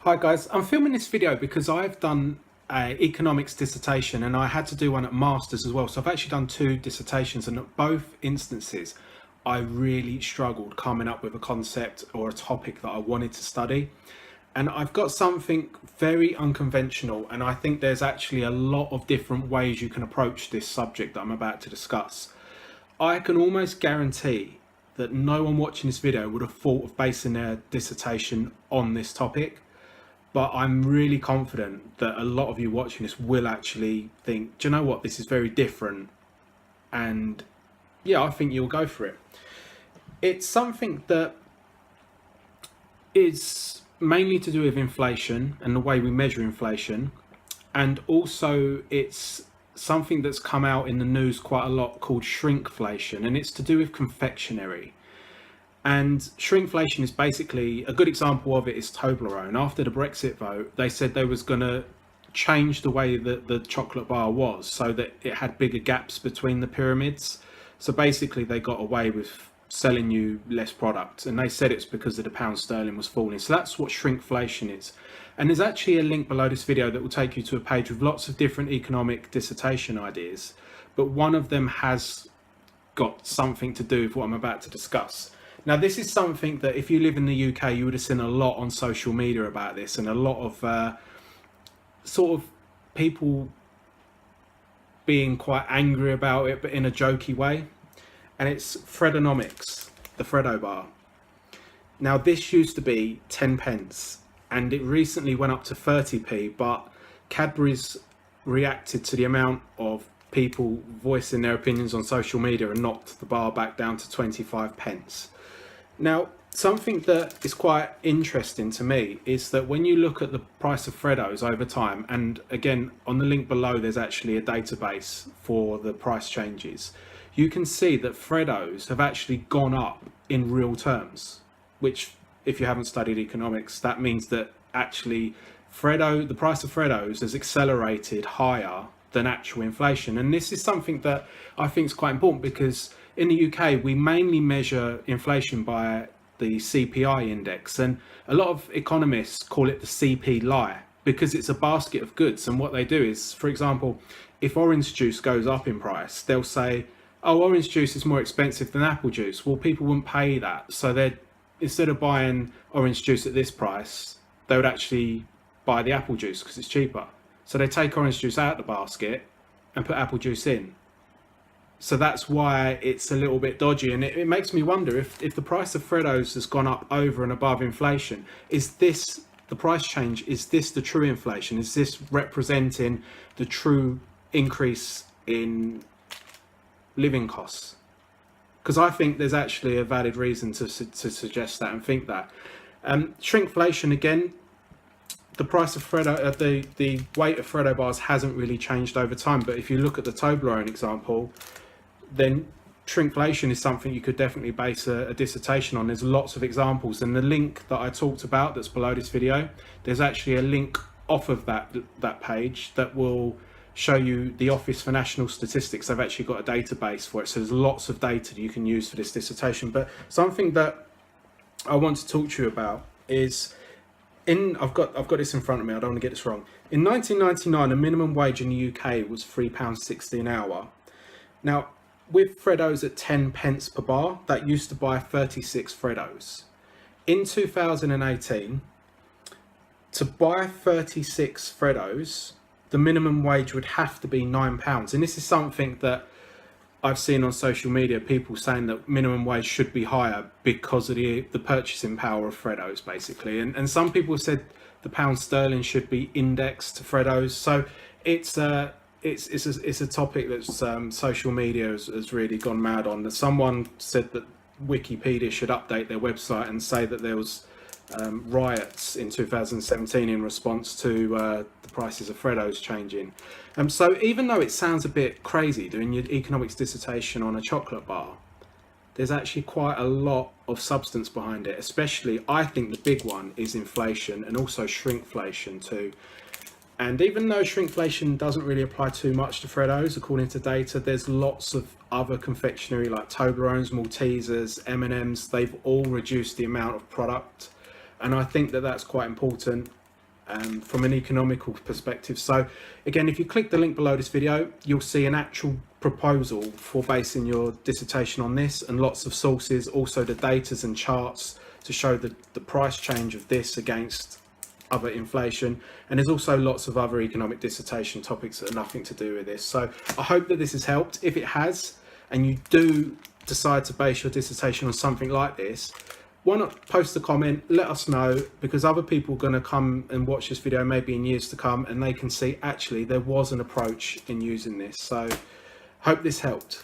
Hi guys, I'm filming this video because I've done an economics dissertation and I had to do one at masters as well. So I've actually done two dissertations, and at both instances I really struggled coming up with a concept or a topic that I wanted to study. And I've got something very unconventional, and I think there's actually a lot of different ways you can approach this subject that I'm about to discuss. I can almost guarantee that no one watching this video would have thought of basing their dissertation on this topic. But I'm really confident that a lot of you watching this will actually think, do you know what, this is very different. And yeah, I think you'll go for it. It's something that is mainly to do with inflation and the way we measure inflation. And also it's something that's come out in the news quite a lot called shrinkflation, and it's to do with confectionery. And shrinkflation is basically, a good example of it is Toblerone. After the Brexit vote, they said they was going to change the way that the chocolate bar was so that it had bigger gaps between the pyramids. So basically they got away with selling you less product, and they said it's because of the pound sterling was falling. So that's what shrinkflation is. And there's actually a link below this video that will take you to a page with lots of different economic dissertation ideas, but one of them has got something to do with what I'm about to discuss. Now, this is something that if you live in the UK, you would have seen a lot on social media about this, and a lot of sort of people being quite angry about it, but in a jokey way. And it's Fredonomics, the Freddo bar. Now, this used to be 10 pence, and it recently went up to 30p, but Cadbury's reacted to the amount of people voicing their opinions on social media and knocked the bar back down to 25 pence. Now, something that is quite interesting to me is that when you look at the price of Freddos over time, and again, on the link below, there's actually a database for the price changes, you can see that Freddos have actually gone up in real terms, which, if you haven't studied economics, that means that actually the price of Freddos has accelerated higher than actual inflation. And this is something that I think is quite important, because in the UK, we mainly measure inflation by the CPI index, and a lot of economists call it the CP lie, because it's a basket of goods. And what they do is, for example, if orange juice goes up in price, they'll say, oh, orange juice is more expensive than apple juice. Well, people wouldn't pay that. So they'd, instead of buying orange juice at this price, they would actually buy the apple juice because it's cheaper. So they take orange juice out of the basket and put apple juice in. So that's why it's a little bit dodgy, and it makes me wonder if the price of Freddos has gone up over and above inflation. Is this the price change? Is this the true inflation? Is this representing the true increase in living costs? Because I think there's actually a valid reason to suggest that and think that. Shrinkflation, again, the price of Freddo, the weight of Freddo bars hasn't really changed over time. But if you look at the Toblerone example, then shrinkflation is something you could definitely base a dissertation on. There's lots of examples, and the link that I talked about that's below this video, there's actually a link off of that page that will show you the Office for National Statistics. They've actually got a database for it, so there's lots of data that you can use for this dissertation. But something that I want to talk to you about is, I've got this in front of me, I don't want to get this wrong. In 1999, a minimum wage in the UK was £3.60 an hour. Now, with Freddos at 10 pence per bar, that used to buy 36 Freddos. In 2018, to buy 36 Freddos, the minimum wage would have to be £9. And this is something that I've seen on social media, people saying that minimum wage should be higher because of the purchasing power of Freddos, basically. And some people said the pound sterling should be indexed to Freddos. So it's a topic that social media has really gone mad on. Someone said that Wikipedia should update their website and say that there was riots in 2017 in response to the prices of Freddos changing. So even though it sounds a bit crazy doing your economics dissertation on a chocolate bar, there's actually quite a lot of substance behind it. Especially, I think the big one is inflation, and also shrinkflation too. And even though shrinkflation doesn't really apply too much to Freddos, according to data, there's lots of other confectionery like Toblerones, Maltesers, M&Ms. They've all reduced the amount of product. And I think that that's quite important. from an economical perspective. So again, if you click the link below this video, you'll see an actual proposal for basing your dissertation on this, and lots of sources, also the datas and charts to show the price change of this against other inflation. And there's also lots of other economic dissertation topics that are nothing to do with this. So I hope that this has helped. If it has, and you do decide to base your dissertation on something like this, why not post a comment, let us know, because other people are going to come and watch this video maybe in years to come, and they can see actually there was an approach in using this. So hope this helped.